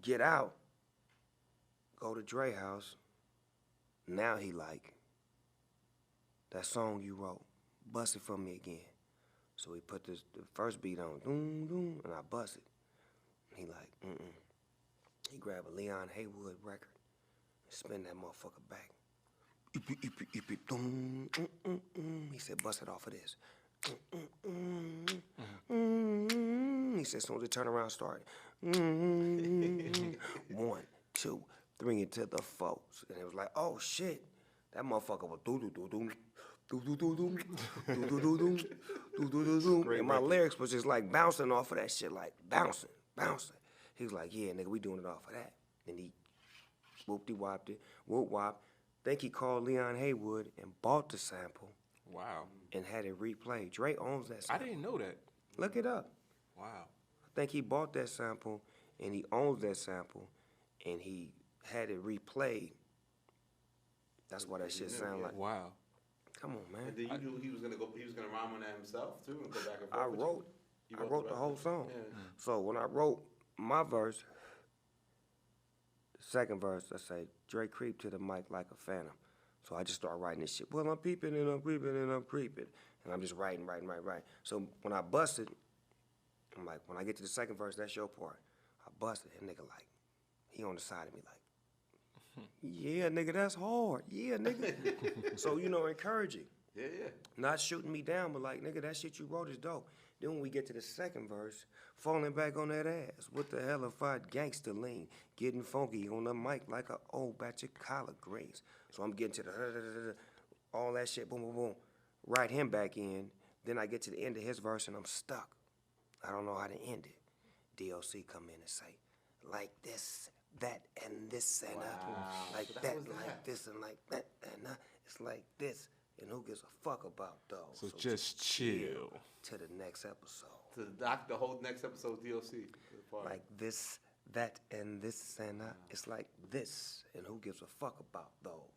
get out, go to Dre house. Now he like, that song you wrote, bust it for me again. So he put the first beat on, doom, doom, and I bust it. He like, mm-mm. He grabbed a Leon Haywood record and spin that motherfucker back. Doom, He said, bust it off of this. He said, as soon as the turnaround started, 1, 2, 3 into the fours. And it was like, oh shit, that motherfucker was do-do-do-doom. And my lyrics was just like bouncing off of that shit, like bouncing. He was like, yeah, nigga, we doing it off of that. And he whoop-de-wopped it, whoop-wop. Think he called Leon Haywood and bought the sample. Wow. And had it replayed. Dre owns that sample. I didn't know that. Look it up. Wow. I think he bought that sample and he owns that sample and he had it replayed. That's why that shit sound like. Wow. Come on, man. And then you knew he was gonna rhyme on that himself too and go back and forth. I wrote the whole song. Yeah. So when I wrote my verse, the second verse, I say, Dre creep to the mic like a phantom. So I just start writing this shit. Well, I'm peeping and I'm creeping and I'm creeping. And I'm just writing. So when I busted, I'm like, when I get to the second verse, that's your part. I busted, and nigga like, he on the side of me like, yeah, nigga, that's hard. Yeah, nigga. So, encouraging. Yeah. Not shooting me down, but like, nigga, that shit you wrote is dope. Then when we get to the second verse, falling back on that ass. What the hell if I gangster lean? Getting funky on the mic like a old batch of collard greens. So I'm getting to the all that shit, boom, boom, boom. Write him back in. Then I get to the end of his verse and I'm stuck. I don't know how to end it. DLC come in and say, like this, that, and this, and like So that, was like this, and like that, and it's like this. And who gives a fuck about those? So just chill. To the next episode. To the whole next episode DLC. Like this, that, and this, and it's like this. And who gives a fuck about those?